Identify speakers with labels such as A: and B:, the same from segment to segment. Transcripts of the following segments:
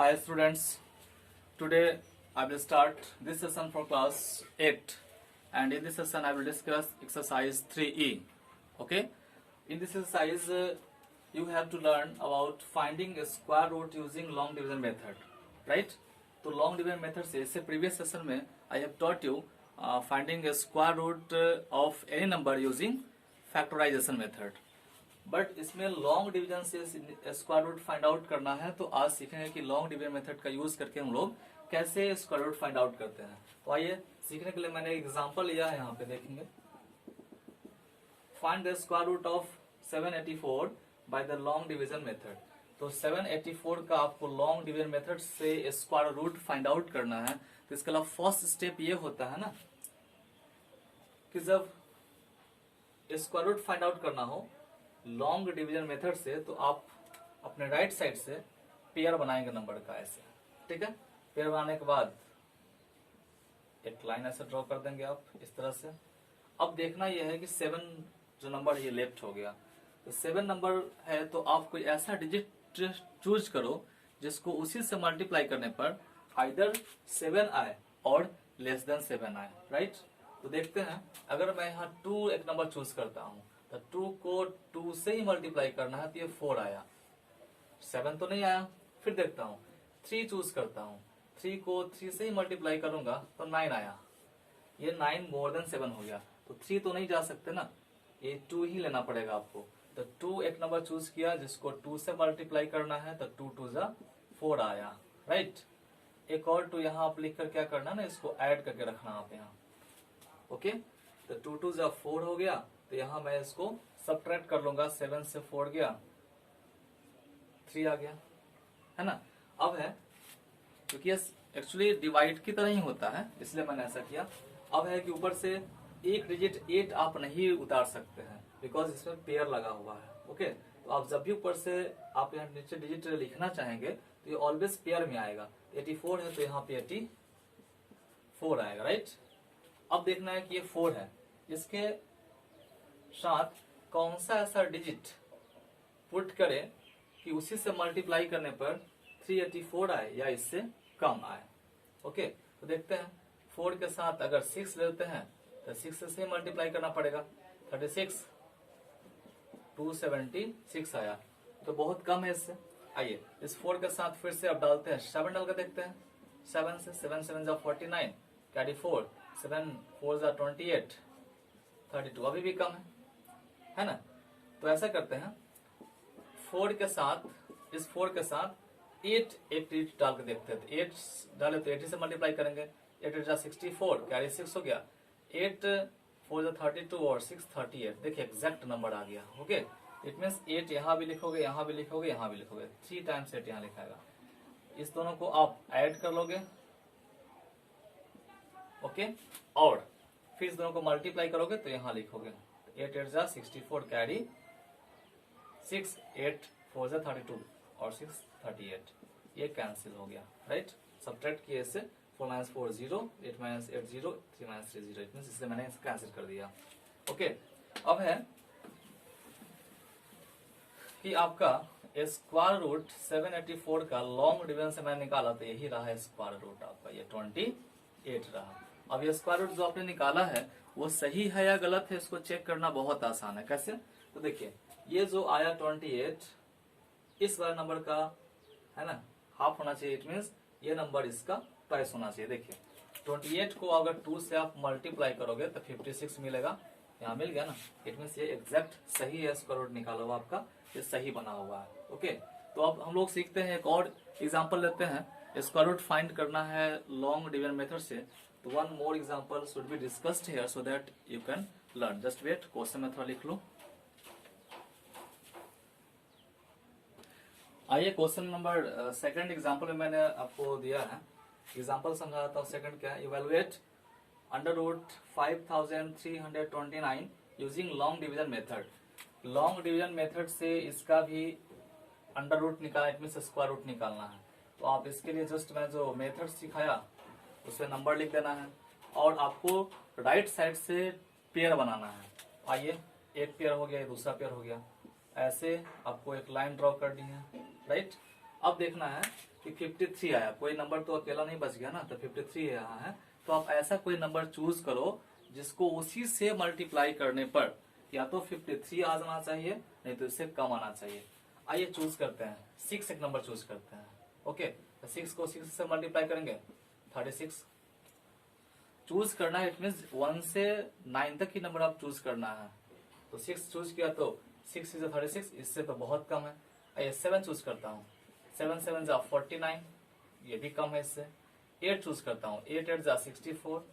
A: Hi students, today I will start this session for class 8 and in this session I will discuss exercise 3E. Okay, in this exercise you have to learn about finding a square root using long division method, right? तो long division method से इससे previous session में I have taught you finding a square root of any number using factorization method. But इसमें long division से square root find out करना है, तो आज सीखेंगे कि लॉन्ग डिवीजन मेथड का यूज करके हम लोग कैसे स्क्वायर रूट फाइंड आउट करते हैं। तो आइए सीखने के लिए मैंने एग्जांपल लिया है, यहाँ पे देखेंगे। Find the square root of 784 by the long division method. तो 784 का आपको लॉन्ग डिवीजन मेथड से स्क्वायर रूट फाइंड आउट करना है। तो इसके अलावा फर्स्ट स्टेप ये होता है ना कि जब स्क्वायर रूट फाइंड आउट करना हो लॉन्ग डिवीजन मेथड से, तो आप अपने राइट साइड से पेयर बनाएंगे नंबर का, ऐसे, ठीक है। पेयर बनाने के बाद एक लाइन ऐसे ड्रॉ कर देंगे आप इस तरह से। अब देखना यह है कि 7 जो नंबर ये लेफ्ट हो गया, तो 7 नंबर है, तो आप कोई ऐसा डिजिट चूज करो जिसको उसी से मल्टीप्लाई करने पर आइदर 7 आए और लेस देन 7 आए, राइट। तो देखते हैं, अगर मैं यहाँ 2 एक नंबर चूज करता हूँ तो 2 को 2 से ही मल्टीप्लाई करना है, तो ये 4 आया, 7 तो नहीं आया। फिर देखता हूँ 3 चूज करता हूँ, 3 को 3 से ही मल्टीप्लाई करूंगा तो 9 आया, ये 9 मोर देन 7 हो गया। तो 3 तो नहीं जा सकते ना, ये 2 ही लेना पड़ेगा आपको। तो 2 एक नंबर चूज किया जिसको 2 से मल्टीप्लाई करना है, तो 2 2 जा 4 आया, राइट। एक और 2 यहाँ आप लिख कर क्या करना ना, इसको ऐड करके रखना आप यहाँ, ओके। तो 2 2 जा 4 हो गया, तो यहाँ मैं इसको सबट्रैक्ट कर लूंगा, 7 से 4 गया, 3 आ गया, है ना। अब है, क्योंकि ये एक्चुअली डिवाइड की तरह ही होता है इसलिए मैंने ऐसा किया। अब है कि ऊपर से एक डिजिट 8 आप नहीं उतार सकते हैं, बिकॉज इसमें पेयर लगा हुआ है, ओके। तो आप जब भी ऊपर से आप यहाँ नीचे डिजिट लिखना चाहेंगे तो ये ऑलवेज पेयर में आएगा। 84 है तो यहाँ पे 84 आएगा, राइट। अब देखना है कि ये 4 है, इसके साथ कौन सा ऐसा डिजिट पुट करें कि उसी से मल्टीप्लाई करने पर 384 आए या इससे कम आए, ओके। तो देखते हैं, 4 के साथ अगर 6 लेते हैं तो 6 से मल्टीप्लाई करना पड़ेगा, 36, 276 आया, तो बहुत कम है इससे। आइए इस 4 के साथ फिर से अब डालते हैं, 7 डाल कर देखते हैं। 7 से 7 7 जा 49, कैरी 4, 7 4 जा 28, 32, अभी भी कम है ना। तो ऐसा करते हैं, 4 के साथ, इस 4 के साथ 8 एक डिजिट डाल के देखते हैं। तो 8 डाले तो 80 से मल्टीप्लाई करेंगे, 8 8 जा 64, कैरी 6 हो गया, 8 4 जा 32 और 6 38। देखिए एग्जैक्ट नंबर आ गया, ओके। इट मीन्स 8 यहाँ भी लिखोगे, यहाँ भी लिखोगे, यहाँ भी लिखोगे, 3 टाइम्स 8 यहाँ लिखाएगा। इस दोनों को आप ऐड कर लोगे, ओके, और फिर इस दोनों को मल्टीप्लाई करोगे तो यहाँ लिखोगे, 8 8 जा 64, कैरी 6, 8 4 जा 32 और 6 38, ये कैंसिल हो गया, राइट। सब्ट्रैक्ट किए इससे, 4 - 4 0, 8 - 8 0, 3 - 3 0, इट मींस इसलिए मैंने इसे कैंसिल कर दिया, ओके। अब है कि आपका स्क्वायर रूट 784 का लॉन्ग डिवीजन से मैंने निकाला, तो यही रहा है स्क्वायर रूट आपका, ये 28 रहा। अब ये स्क्वायर रूट जो आपने निकाला है वो सही है या गलत है, इसको चेक करना बहुत आसान है। कैसे? तो देखिए, ये जो आया 28 इस वाले नंबर का है ना हाफ होना चाहिए, इट मीन्स ये नंबर इसका ट्वाइस होना चाहिए। देखिए 28 को अगर 2 से आप मल्टीप्लाई करोगे तो 56 मिलेगा, यहाँ मिल गया ना, इट मीन्स ये एग्जैक्ट सही है, स्क्वायर रूट निकाला हुआ आपका, ये सही बना हुआ है, ओके। तो अब हम लोग सीखते हैं, एक और एग्जाम्पल लेते हैं। स्क्वायर रूट फाइंड करना है लॉन्ग डिवीजन मेथड से, तो one more example should be discussed here so that you can learn. Just wait, question में थोड़ा लिख लो। आइए क्वेश्चन नंबर सेकंड एग्जाम्पल में मैंने आपको दिया है, एग्जाम्पल समझाता हूँ। सेकंड क्या है, evaluate under root 5329 using long division method. Long division method से इसका भी अंडर रूट निकालना, इट मीन्स स्क्वायर रूट निकालना है। तो आप इसके लिए जस्ट मैं जो मेथड सिखाया उसमें नंबर लिख देना है और आपको राइट साइड से पेयर बनाना है। आइए, एक पेयर हो गया, दूसरा पेयर हो गया, ऐसे आपको एक लाइन ड्रॉ करनी है, राइट। अब देखना है कि 53 आया, कोई नंबर तो अकेला नहीं बच गया ना, तो 53 यहाँ है। तो आप ऐसा कोई नंबर चूज करो जिसको उसी से मल्टीप्लाई करने पर या तो 53 आ जाना चाहिए, नहीं तो इससे कम आना चाहिए। आइए चूज करते हैं, 6 एक नंबर चूज करते हैं। ओके, तो 6 को 6 से मल्टीप्लाई करेंगे 36 चूज करना है। इट मीन 1 से 9 तक ही नंबर आप चूज करना है। तो 6 चूज किया तो 6 is 36, इससे तो बहुत कम है। आइए 7 चूज करता हूँ, 7 7 जा 49, ये भी कम है इससे। 8 चूज करता हूँ, 8 8 जा 64,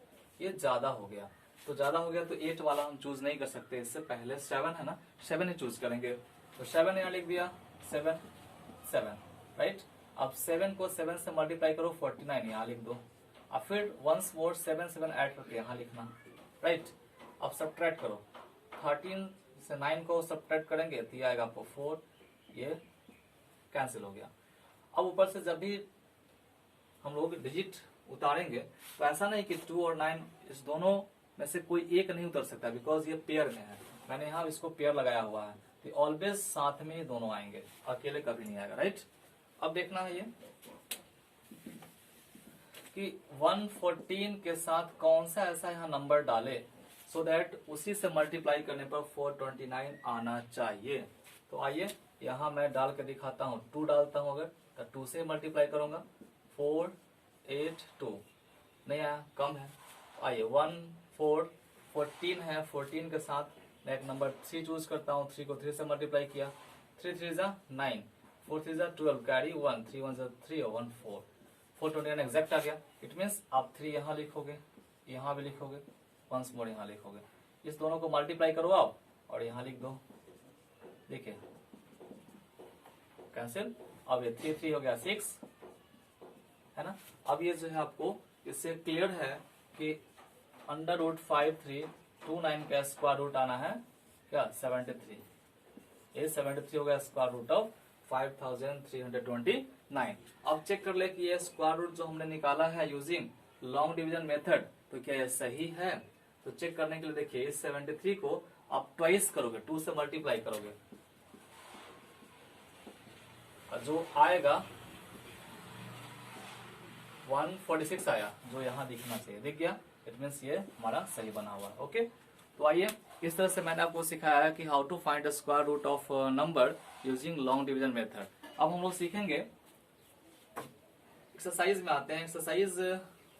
A: ये ज्यादा हो गया। तो ज्यादा हो गया तो 8 वाला हम चूज नहीं कर सकते, इससे पहले 7 है ना, 7 ही चूज करेंगे। तो 7 यहाँ लिख दिया, 7 7 राइट। अब 7 को 7 से मल्टीप्लाई करो 49 यहाँ लिख दो। अब फिर वंस मोर 7 7 ऐड करके यहाँ लिखना, राइट। अब सब्ट्रैक्ट करो, 13 से 9 को सब्ट्रैक्ट करेंगे तो ये आएगा आपको 4, ये कैंसिल हो गया। अब ऊपर से जब भी हम लोग डिजिट उतारेंगे तो ऐसा नहीं कि 2 और 9 इस दोनों में से कोई एक नहीं उतर सकता, बिकॉज ये पेयर में है। मैंने यहाँ इसको पेयर लगाया हुआ है, तो ऑलवेज साथ में ही दोनों आएंगे, अकेले कभी नहीं आएगा, राइट। अब देखना है ये कि 114 के साथ कौन सा ऐसा यहाँ नंबर डाले सो दैट उसी से मल्टीप्लाई करने पर 429 आना चाहिए। तो आइए यहाँ मैं डाल के दिखाता हूँ। 2 डालता हूँ, अगर तो 2 से मल्टीप्लाई करूंगा 4 8 2, नहीं आया, कम है। आइए 1 4 14 है, 14 के साथ मैं एक नंबर 3 चूज करता हूँ। 3 को 3 से मल्टीप्लाई किया, 3 3 जा 9, 4 3 जा 12, कैरी 1, 3 1 जा 3 और 1 4, 429 एग्जैक्ट आ गया। इट मीन्स आप 3 यहाँ लिखोगे, यहाँ भी लिखोगे, वंस मोर यहाँ लिखोगे। इस दोनों को मल्टीप्लाई करो आप और यहाँ लिख दो, देखिए कैंसिल। अब ये 3 3 हो गया 6, है ना। अब ये जो है आपको इससे क्लियर है कि √5329 का स्क्वायर रूट आना है क्या, 73। ये 73 हो गया स्क्वायर रूट ऑफ 5329। अब चेक कर ले कि ये स्क्वायर रूट जो हमने निकाला है यूजिंग लॉन्ग डिवीजन मेथड, तो क्या ये सही है। तो चेक करने के लिए देखिए, इस 73 को आप ट्वाइस करोगे, 2 से मल्टीप्लाई करोगे, और जो आएगा 146 आया, जो यहाँ दिखना चाहिए, दिख गया। इट मीन्स ये हमारा सही बना हुआ है। ओके, तो आइए इस तरह से मैंने आपको सिखाया है कि how to find the square root of number using long division method. अब हम लोग सीखेंगे, एक्सरसाइज में आते हैं। एक्सरसाइज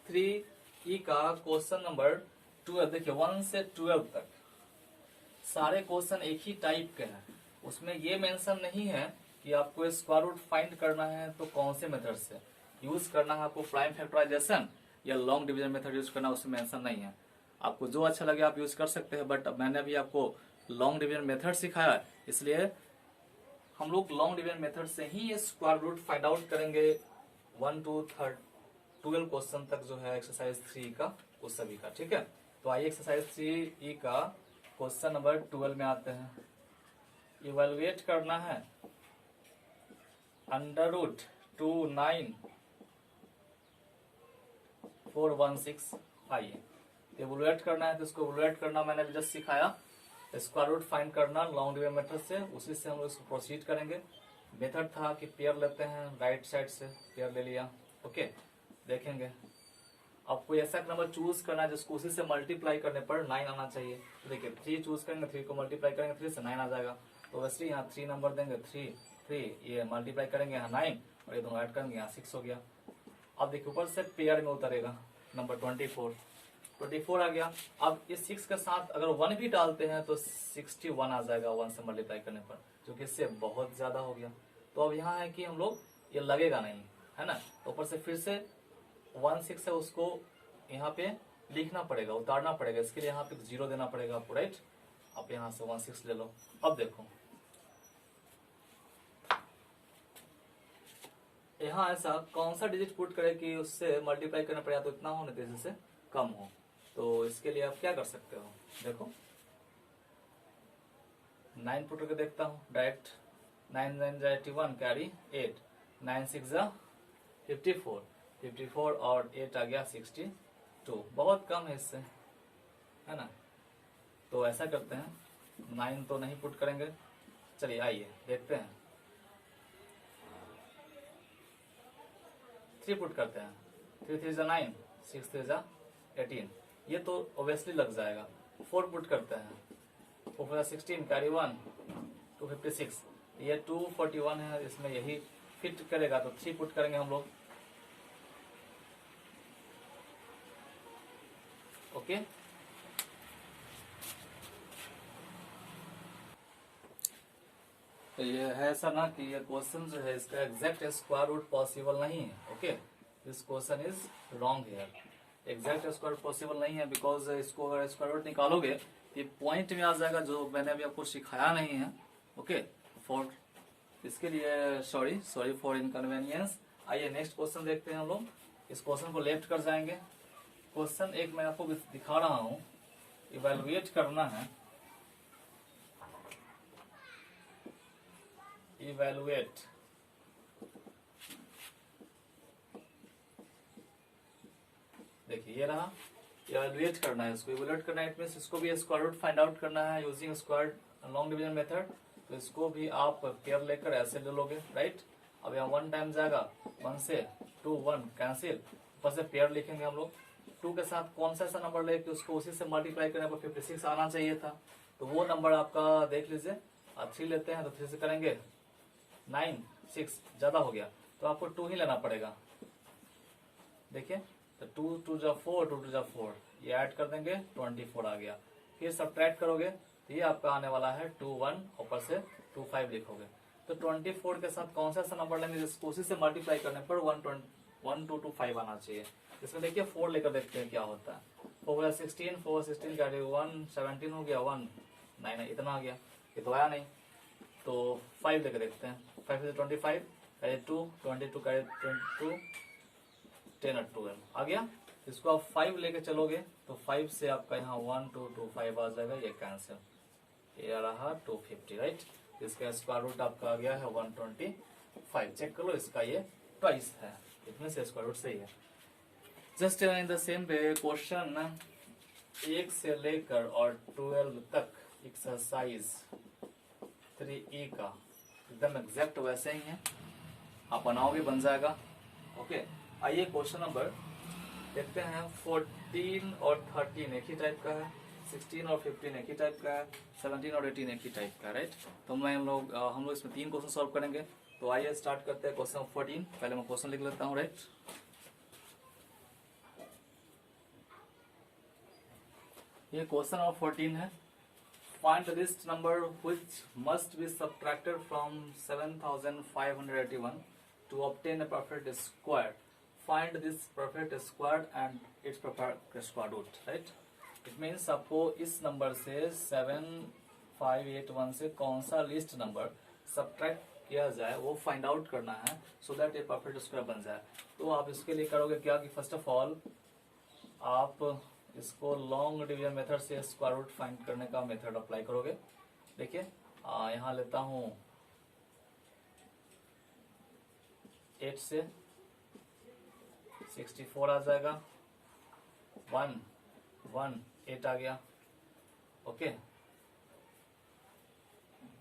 A: 3E का क्वेश्चन नंबर 12। देखिए 1 से 12 तक सारे क्वेश्चन एक ही टाइप के हैं। उसमें ये मेंशन नहीं है कि आपको स्क्वायर रूट फाइंड करना है तो कौन से मेथड से यूज करना है, आपको प्राइम फैक्टराइजेशन या लॉन्ग डिवीजन मेथड यूज करना, उसमें मेंशन नहीं है। आपको जो अच्छा लगे आप यूज कर सकते हैं, बट मैंने अभी आपको लॉन्ग डिवीजन मेथड सिखाया है, इसलिए हम लोग लॉन्ग डिवीजन मेथड से ही ये स्क्वायर रूट फाइंड आउट करेंगे 1 to 12 क्वेश्चन तक जो है एक्सरसाइज 3 का, उस सभी का, ठीक है। तो आइए एक्सरसाइज 3E का क्वेश्चन नंबर 12 में आते हैं। इवेलुएट करना है √29,416। आइए इवेलुएट करना है, तो इसको इवेलुएट करना मैंने भी जस्ट सिखाया। स्क्वायर रूट फाइंड करना लॉन्ग डिवीजन मेथड से, उसी से हम लोग इसको प्रोसीड करेंगे। मेथड था कि पेयर लेते हैं, राइट साइड से पेयर ले लिया। ओके, देखेंगे अब कोई ऐसा नंबर चूज करना है जिसको उसी से मल्टीप्लाई करने पर 9 आना चाहिए। तो देखिए 3 चूज करेंगे, 3 को मल्टीप्लाई करेंगे 3 से 9 आ जाएगा। तो वैसे यहाँ 3 नंबर देंगे, 3 3, ये मल्टीप्लाई करेंगे यहाँ 9 और ये दोनों ऐड करेंगे यहाँ 6 हो गया। अब देखिए ऊपर से पेयर में उतरेगा नंबर 24 आ गया। अब इस 6 के साथ अगर 1 भी डालते हैं तो 61 आ जाएगा 1 से मल्टीप्लाई करने पर, जो कि इससे बहुत ज्यादा हो गया। तो अब यहाँ है कि हम लोग ये लगेगा नहीं, है ना। तो ऊपर से फिर से 1 6 है, उसको यहाँ पे लिखना पड़ेगा, उतारना पड़ेगा। इसके लिए यहाँ पे 0 देना पड़ेगा आपको, राइट। आप यहाँ से 1 6 ले लो। अब देखो यहाँ ऐसा कौन सा डिजिट पुट करे कि उससे मल्टीप्लाई करना पड़ेगा तो इतना हो, नहीं तो इससे कम हो। तो इसके लिए आप क्या कर सकते हो, देखो 9 पुट करके देखता हूँ डायरेक्ट। 9 9 जा 81, कैरी 8, 9 6 जा 54, 54 और 8 आ गया 62। बहुत कम है इससे, है ना। तो ऐसा करते हैं, 9 तो नहीं पुट करेंगे। चलिए आइए देखते हैं। 3 पुट करते हैं, 3 3 9, 6 3 18, ये तो ऑब्वियसली लग जाएगा। 4 पुट करते हैं, 4 16, कैरी 1, 256, ये 241 है, इसमें यही फिट करेगा, तो 3 पुट करेंगे हम लोग। ओके, तो ये है ऐसा ना कि ये क्वेश्चन जो है इसका एग्जैक्ट स्क्वायर रूट पॉसिबल नहीं है। Okay, this question is wrong here. Exact square root possible नहीं है, बिकॉज इसको अगर स्क्वायर रूट निकालोगे तो ये पॉइंट में आ जाएगा, जो मैंने अभी आपको सिखाया नहीं है। ओके, फॉर इसके लिए सॉरी फॉर इनकन्वीनियंस। आइए नेक्स्ट क्वेश्चन देखते हैं हम लोग। इस क्वेश्चन को लेफ्ट कर जाएंगे। क्वेश्चन एक मैं आपको दिखा रहा हूँ, इवेलुएट करना है। इवेलुएट, देखिए ये रहा, इवेलुएट करना है इसको। इवेलुएट करना है, इट मींस इसको भी स्क्वायर रूट फाइंड आउट करना है using square long division method. तो इसको भी आप पेयर लेकर ऐसे ले लोगे, राइट। अब यहाँ 1 टाइम जाएगा, 1 से 2 1 कैंसिल, ऊपर से पेयर लिखेंगे हम लोग। 2 के साथ कौन सा ऐसा नंबर लेके उसको उसी से मल्टीप्लाई करने पर 56 आना चाहिए था, तो वो नंबर आपका देख लीजिए। 3 लेते हैं तो 3 से करेंगे 9 6, ज्यादा हो गया तो आपको 2 ही लेना पड़ेगा। देखिए, तो 2 2 जा 4, 2 2 जा 4, ये ऐड कर देंगे, 24 आ गया। फिर सब्ट्रैक्ट करोगे तो ये आपका आने वाला है 2 1, ऊपर से 2 5 लिखोगे। तो 24 के साथ कौन सा ऐसा नंबर लेंगे जिसको उसी से मल्टीप्लाई करने पर 1 2 2 5 आना चाहिए। इसमें देखिए 4 लेकर देखते हैं क्या होता है। 4 16, 4 16 का 1 17 हो गया, 1 9 इतना आ गया, ये तो आया नहीं। तो 5 लेकर देखते हैं, 5 से 25, 2 22 का 22, 10 और 12 आ गया। इसको आप 5 लेके चलोगे तो 5 से आपका यहाँ 1 2 2 5 आ जाएगा, ये कैंसिल, ये आ रहा 250, राइट। इसका स्क्वायर रूट आपका आ गया है 125। चेक कर लो, इसका ये ट्वाइस है, इतने से स्क्वायर रूट सही है। Just in the same way question 1 से लेकर और 12 तक एक्सरसाइज 3E का एकदम एग्जैक्ट वैसे ही है, आप बनाओगे बन जाएगा। ओके, आइए क्वेश्चन नंबर देखते हैं। 14 और 13 एक ही टाइप का है, 16 और 15 एक ही टाइप का है, 17 और 18 एक ही टाइप का, राइट। तो हम लोग इसमें 3 क्वेश्चन सॉल्व करेंगे। तो आइए स्टार्ट करते हैं क्वेश्चन 14। पहले मैं क्वेश्चन लिख लेता हूँ, राइट। ये क्वेश्चन नंबर 14 है। Find the list number which must be subtracted from 7581 to obtain a perfect square. Find this perfect square and its perfect square root, right? It means आपको इस number से 7581 से कौन सा लिस्ट नंबर सब्ट्रैक्ट किया जाए वो फाइंड आउट करना है, सो दैट ये परफेक्ट स्क्वायर बन जाए। तो आप इसके लिए करोगे क्या कि फर्स्ट ऑफ ऑल आप इसको लॉन्ग डिवीजन मेथड से स्क्वायर रूट फाइंड करने का मेथड अप्लाई करोगे। देखिए यहाँ लेता हूँ 8 से 64 आ जाएगा, 1 1 8 आ गया। ओके,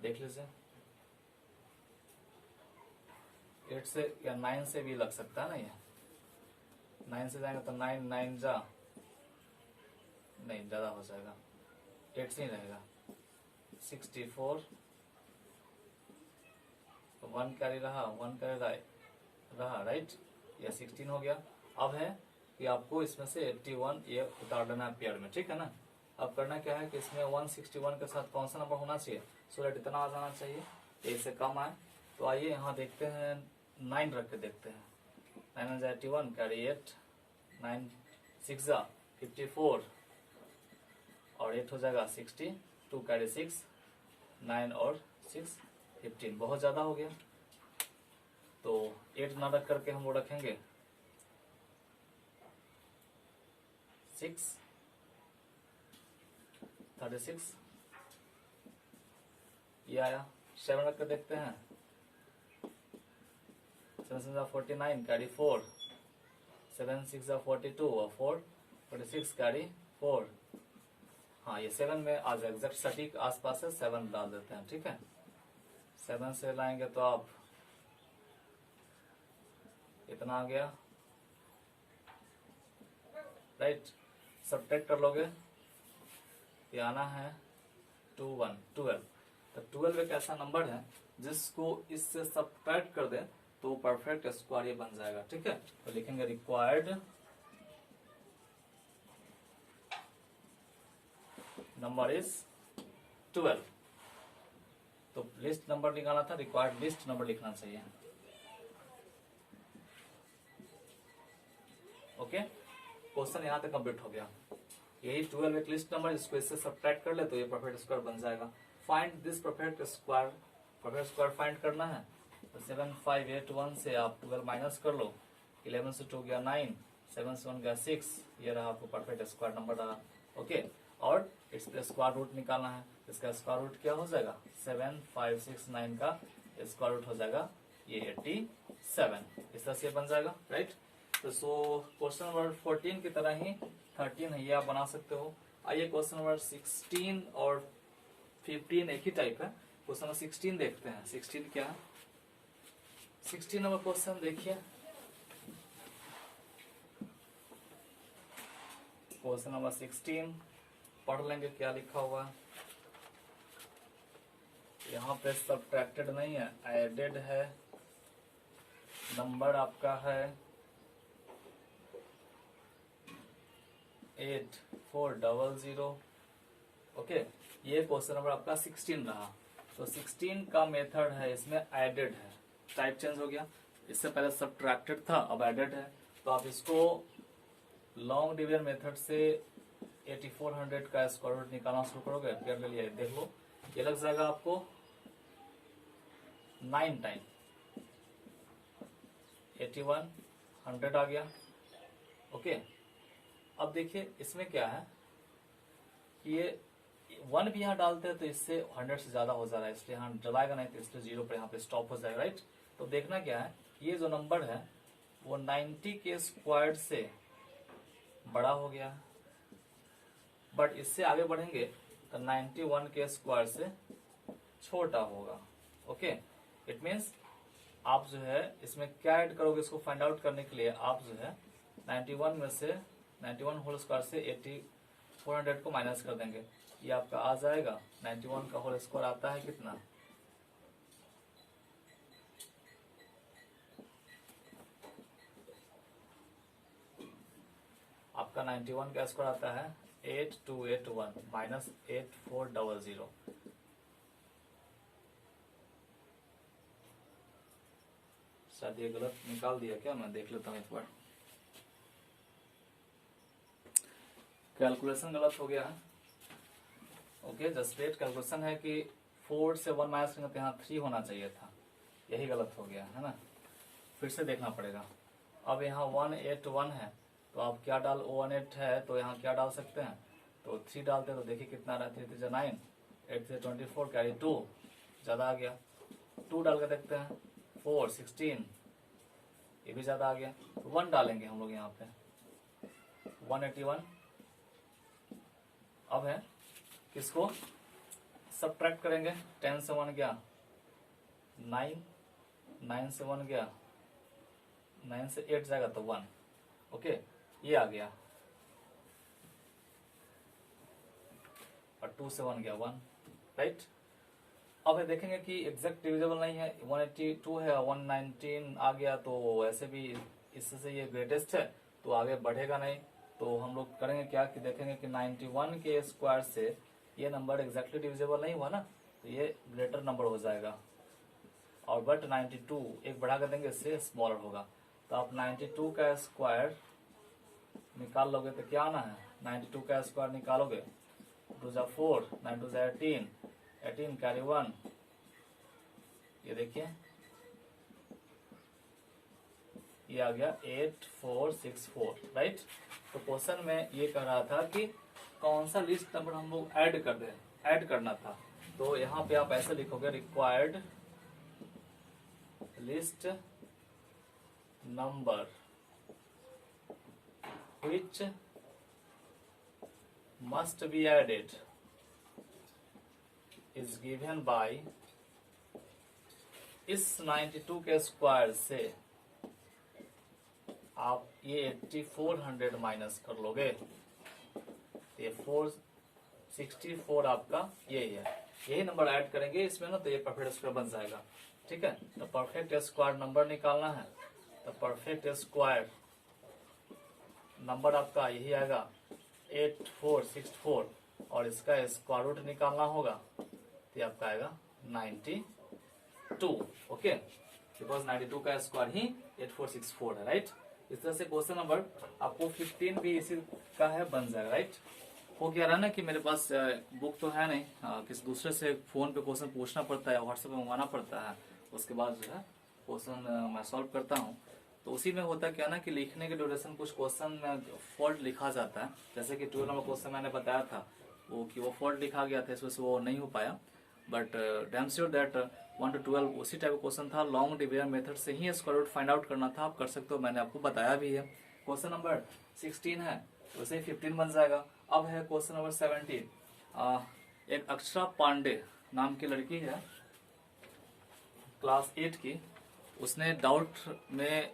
A: देख लीजिए 8 से या 9 से भी लग सकता है ना, ये 9 से जाएंगे तो 9 9 जा नहीं, ज्यादा हो जाएगा, 8 से ही रहेगा। 64 तो 1 कैरी रहा, 1 कैरी रहा, राइट, ये 16 हो गया। अब है कि आपको इसमें से 81 ये उतार देना है पेयर में, ठीक है ना। अब करना क्या है कि इसमें 161 के साथ कौन सा नंबर होना चाहिए, सो दैट इतना आ जाना चाहिए, ए से कम आए। तो आइए यहाँ देखते हैं, 9 रख के देखते हैं। 9 81 कैरी 8, 9 6 जा 54 और 8 हो जाएगा 60, 2 कैरी 6, 9 और 6 15, बहुत ज्यादा हो गया। तो 8 ना रख करके हम वो रखेंगे 6 36, ये आया। 7 रख कर देखते हैं, 7 7 49 कैरी 4, 7 6 42 और 4 46 कैरी 4। हाँ, ये 7 में आज एग्जैक्ट सटीक आसपास है, 7 डाल देते हैं, ठीक है। 7 से लाएंगे तो आप इतना आ गया, राइट। सब्ट्रैक्ट कर लोगे, ये आना है 12। तो 12 एक ऐसा नंबर है जिसको इससे सब्ट्रैक्ट कर दें तो परफेक्ट स्क्वायर ये बन जाएगा, ठीक है। तो लिखेंगे रिक्वायर्ड नंबर इज 12। तो लिस्ट नंबर निकालना था, रिक्वायर्ड लिस्ट नंबर लिखना चाहिए। ओके, क्वेश्चन यहाँ तक कंप्लीट हो गया। यही 12 एक लिस्ट नंबर, इसको इससे सब्ट्रैक्ट कर ले तो ये परफेक्ट स्क्वायर बन जाएगा। Find this perfect square, perfect square find करना है। तो 7581 से आप 12 माइनस कर लो, 11 से 2 गया 9, 7 से 1 गया 6, ये रहा आपको परफेक्ट स्क्वायर नंबर रहा। ओके, और इसका स्क्वायर रूट निकालना है। इसका स्क्वायर रूट क्या हो जाएगा, 7569 का स्क्वायर रूट हो जाएगा ये 87, इस तरह से बन जाएगा, राइट। तो सो क्वेश्चन नंबर 14 की तरह ही 13 है, ये आप बना सकते हो। आइए क्वेश्चन नंबर 16 और 15 एक ही टाइप है। क्वेश्चन नंबर 16 देखते हैं। 16 क्या है, 16 नंबर क्वेश्चन देखिए। क्वेश्चन नंबर 16 पढ़ लेंगे क्या लिखा हुआ है। यहाँ पे सब्ट्रैक्टेड नहीं है, एडेड है। नंबर आपका है 8400। ओके, ये क्वेश्चन नंबर आपका 16 रहा। तो 16 का मेथड है, इसमें एडेड है, टाइप चेंज हो गया। इससे पहले सब्ट्रैक्टेड था, अब एडेड है। तो आप इसको लॉन्ग डिवीजन मेथड से 8400 का स्क्वायर रूट निकालना शुरू करोगे। पेयर ले लिया, देख लो, ये लग जाएगा आपको 9 टाइम 81, 100 आ गया। ओके, अब देखिए इसमें क्या है, ये 1 भी यहाँ डालते हैं तो इससे 100 से ज्यादा हो जा रहा है, इसलिए यहाँ डलाएगा नहीं, तो इसलिए 0 पर यहाँ पे स्टॉप हो जाएगा, राइट। तो देखना क्या है, ये जो नंबर है वो 90 के स्क्वायर से बड़ा हो गया, बट इससे आगे बढ़ेंगे तो 91 के स्क्वायर से छोटा होगा। ओके, इट मीन्स आप जो है इसमें क्या ऐड करोगे, इसको फाइंड आउट करने के लिए आप जो है 91 में से 91 होल स्क्वायर से 8400 को माइनस कर देंगे। ये आपका आ जाएगा 91 का होल स्क्वायर आता है कितना, आपका 91 का स्क्वायर आता है 8281 माइनस 8400। शायद ये गलत निकाल दिया क्या, मैं देख लेता हूँ एक बार। कैलकुलेशन गलत हो गया है। ओके, जस्ट वेट, कैलकुलेशन है कि 4 से 1 माइनस करेंगे तो यहाँ 3 होना चाहिए था, यही गलत हो गया है ना, फिर से देखना पड़ेगा। अब यहाँ 181 है तो आप क्या डाल, 18 है तो यहाँ क्या डाल सकते हैं, तो 3 डालते हैं तो देखिए कितना रहती है, 3 9, 8 से 24 कैरी 2 ज्यादा आ गया, 2 डाल के देखते हैं 4 16, ये भी ज्यादा आ गया, तो 1 डालेंगे हम लोग यहाँ पे 181। अब है किसको सब्ट्रैक्ट करेंगे, 10 से 1 गया 9, 9 से 1 गया 9 से 8 जाएगा तो 1। ओके, ये आ गया, और 2 से 1 गया 1, राइट। अब देखेंगे कि एग्जैक्ट डिविजिबल नहीं है, 182 है, 119 आ गया, तो ऐसे भी इससे ये ग्रेटेस्ट है तो आगे बढ़ेगा नहीं। तो हम लोग करेंगे क्या कि देखेंगे कि 91 के स्क्वायर से ये नंबर एग्जैक्टली डिविजिबल नहीं हुआ ना, तो ये ग्रेटर नंबर हो जाएगा, और बट 92 एक बढ़ा कर देंगे, इससे स्मॉलर होगा। तो आप 92 का स्क्वायर निकाल लोगे तो क्या आना है, 92 का स्क्वायर निकालोगे 2 जा 4, 9 2 जा 18, 18 कैरी 1, ये देखिए ये आ गया 8464, राइट। तो क्वेश्चन में ये कह रहा था कि कौन सा लिस्ट नंबर हम लोग ऐड कर दें, ऐड करना था। तो यहाँ पे आप ऐसे लिखोगे, required list number which must be added is given by, इस 92 के स्क्वायर से आप ये 8400 माइनस कर लोगे, ये 464 आपका यही है, यही नंबर ऐड करेंगे इसमें ना, तो ये परफेक्ट स्क्वायर बन जाएगा। ठीक है, तो परफेक्ट स्क्वायर नंबर निकालना है, तो परफेक्ट स्क्वायर नंबर आपका यही आएगा 8464, और इसका स्क्वायर रूट निकालना होगा, तो आपका आएगा 92। ओके, बिकॉज 92 का स्क्वायर ही 8464 है, राइट। इस तरह से क्वेश्चन नंबर आपको 15 भी इसी का है, बन जाएगा, राइट। हो क्या रहा ना कि मेरे पास बुक तो है नहीं, किसी दूसरे से फोन पे क्वेश्चन पूछना पड़ता है, व्हाट्सएप पे मंगवाना पड़ता है, उसके बाद जो है क्वेश्चन मैं सॉल्व करता हूँ। तो उसी में होता क्या ना कि लिखने के ड्यूरेशन कुछ क्वेश्चन में फॉल्ट लिखा जाता है, जैसे कि 12 नंबर क्वेश्चन मैंने बताया था वो कि वो फॉल्ट लिखा गया था, इस वजह से वो नहीं हो पाया। But damn sure that 1 to 12 उसी टाइप का क्वेश्चन था, लॉन्ग डिवीजन मेथड से ही स्क्वायर रूट फाइंड आउट करना था, आप कर सकते हो, मैंने आपको बताया भी है। क्वेश्चन नंबर 16 है, वैसे ही 15 बन जाएगा। अब है क्वेश्चन नंबर 17। एक अक्षरा पांडे नाम की लड़की है, क्लास 8 की, उसने डाउट में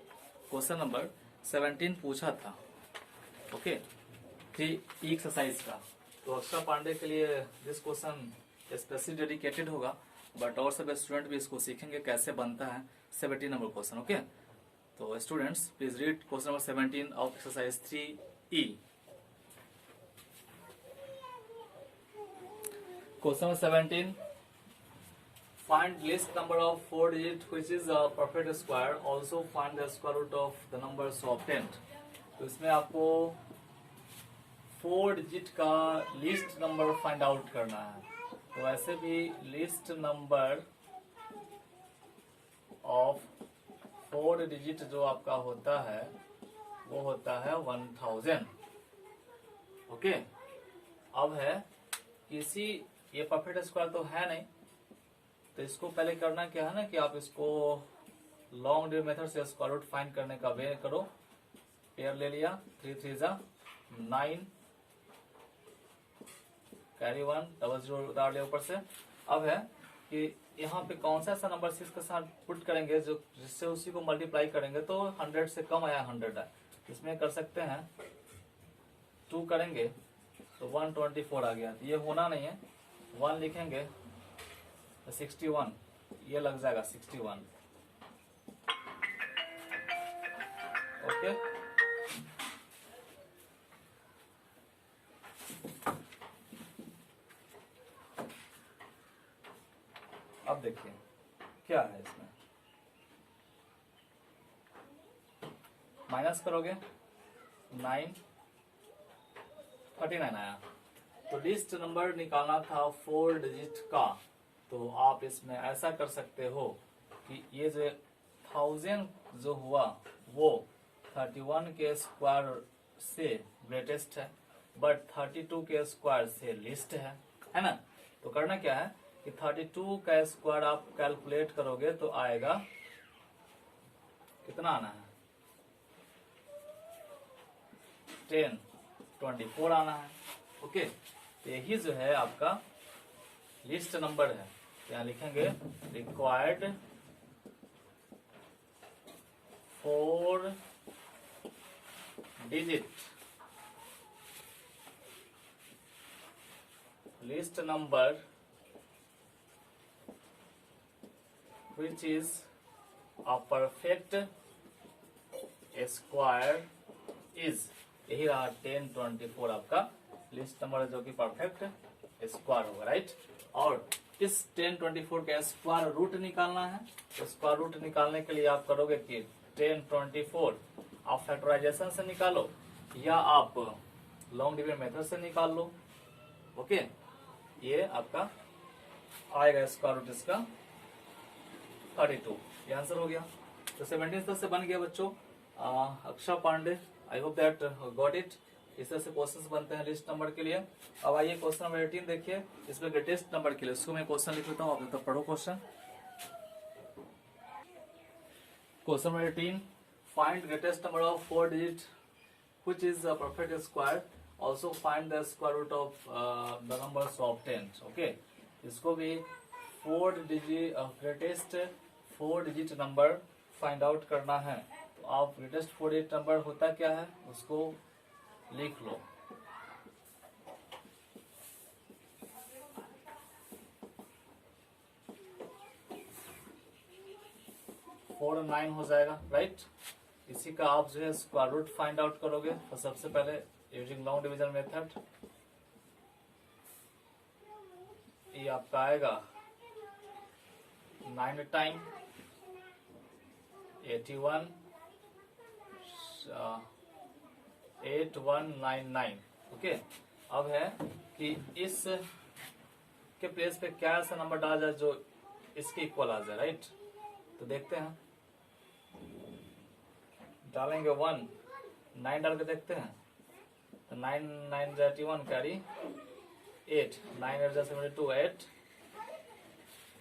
A: क्वेश्चन नंबर 17 पूछा था, ओके, थी एक्सरसाइज का। तो अक्षरा पांडे के लिए दिस क्वेश्चन स्पेशली डेडिकेटेड होगा, बट और सब स्टूडेंट भी इसको सीखेंगे कैसे बनता है 17 नंबर क्वेश्चन। ओके, तो students please read question number 17 of exercise 3E। Question number 17, find least number of 4 digit which is a perfect square, also find the square root of the numbers obtained। तो इसमें आपको 4 digit का least number find out करना है। तो ऐसे भी least number of 4 digit जो आपका होता है वो होता है 1000। ओके, अब है किसी, ये परफेक्ट स्क्वायर तो है नहीं, तो इसको पहले करना क्या है ना कि आप इसको लॉन्ग डिवीजन मेथड से स्क्वायर रूट फाइंड करने का वे करो। पेयर ले लिया, 3 3 जा 9, कैरी 1, डबल 0 उतार लिया ऊपर से। अब है कि यहाँ पे कौन सा ऐसा नंबर 6 के साथ पुट करेंगे जो जिससे उसी को मल्टीप्लाई करेंगे तो 100 से कम आया 100 है, इसमें कर सकते हैं 2 करेंगे तो 124 आ गया। तो ये होना नहीं है, 1 लिखेंगे 61, ये लग जाएगा 61। ओके, अब देखिए क्या है इसमें, माइनस करोगे 9, 39 आया। तो लिस्ट नंबर निकालना था 4 डिजिट का, तो आप इसमें ऐसा कर सकते हो कि ये जो 1000 जो हुआ वो 31 के स्क्वायर से ग्रेटेस्ट है, बट 32 के स्क्वायर से लिस्ट है ना। तो करना क्या है कि 32 का स्क्वायर आप कैलकुलेट करोगे तो आएगा कितना आना है, 1024 आना है। ओके, तो यही जो है आपका लिस्ट नंबर है। यहाँ लिखेंगे required 4 digit list number which is a perfect square is, यही रहा 1024 आपका लिस्ट नंबर है जो कि परफेक्ट स्क्वायर होगा, राइट। और इस 1024 का स्क्वायर रूट निकालना है। तो स्क्वायर रूट निकालने के लिए आप करोगे कि 1024 आप फैक्टराइजेशन से निकालो या आप लॉन्ग डिवीजन मेथड से निकाल लो। ओके, ये आपका आएगा स्क्वायर रूट इसका 32, ये आंसर हो गया। तो 17 से बन गया बच्चों। Akshara Pandey, I hope that got it. इस तरह से क्वेश्चंस बनते हैं लिस्ट नंबर के लिए। अब आइए क्वेश्चन नंबर 18 देखिए, इसमें ग्रेटेस्ट नंबर के लिए उसको मैं क्वेश्चन लिख लेता हूँ, आप तो पढ़ो question. Question number 18, find greatest number of 4 digit which is a perfect square, also find the square root of the numbers obtained. Okay, इसको भी 4 digit greatest 4 digit number find out करना है। आप ग्रेटेस्ट 48 नंबर होता क्या है उसको लिख लो। फोर 9 हो जाएगा, राइट। इसी का आप जो है स्क्वायर रूट फाइंड आउट करोगे। तो सबसे पहले यूजिंग लॉन्ग डिवीजन मेथड ये आपका आएगा 9 टाइम 81 8199। ओके, अब है कि इस के प्लेस पे क्या ऐसा नंबर डाला जाए जो इसके इक्वल आ जाए, राइट। तो देखते हैं, डालेंगे 1 9 डाल के देखते हैं। तो 9 9 81 कैरी 8 9 8 72 8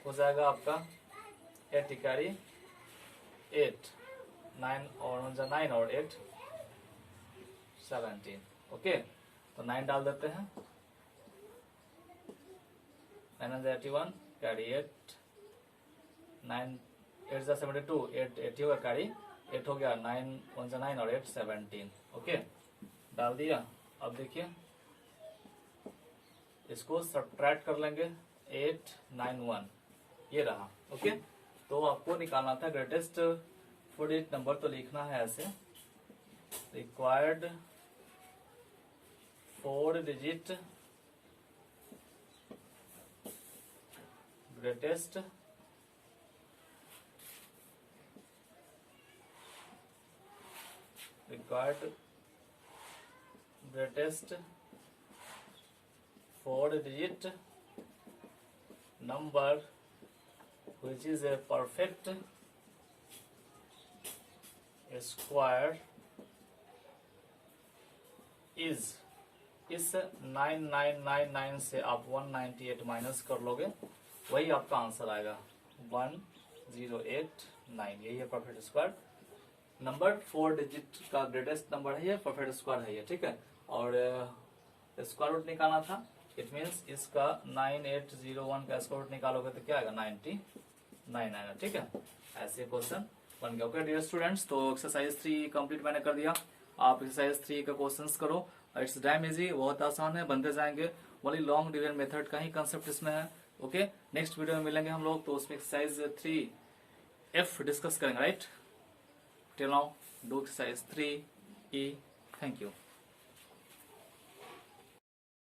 A: हो जाएगा आपका 80 कैरी 8 9 और 9 और 8 17। ओके, तो 9 डाल देते हैं। 9 81 कैरी 8 9 8 72 8 80 होगा कैरी 8 हो गया 9 1 9 और 8 17। ओके, डाल दिया। अब देखिए इसको सब्ट्रैक्ट कर लेंगे 8 9 1 ये रहा। ओके, तो आपको निकालना था ग्रेटेस्ट 48 नंबर। तो लिखना है ऐसे, required 4 digit greatest greatest 4 digit number which is a perfect square is, इस 9999 से आप 198 माइनस कर लोगे, वही आपका आंसर आएगा 1089। यही है परफेक्ट स्क्वायर नंबर। 4 डिजिट का ग्रेटेस्ट नंबर है ये, परफेक्ट स्क्वायर है ये, ठीक है। और स्क्वायर रूट निकालना था, इट मीन्स इसका 9801 का स्क्वायर रूट निकालोगे तो क्या आएगा 99 आएगा, ठीक है। ऐसे क्वेश्चन बन गया। ओके डियर स्टूडेंट्स, तो एक्सरसाइज 3 कंप्लीट मैंने कर दिया। आप एक्सरसाइज 3 का क्वेश्चंस करो, इट्स डैम इजी, बहुत आसान है, बनते जाएंगे। ओनली लॉन्ग डिवीजन मेथड का ही कंसेप्ट इसमें है। ओके, नेक्स्ट वीडियो में मिलेंगे हम लोग, तो उसमें एक्सरसाइज 3F डिस्कस करेंगे, right. Till now, do exercise 3E. Thank you.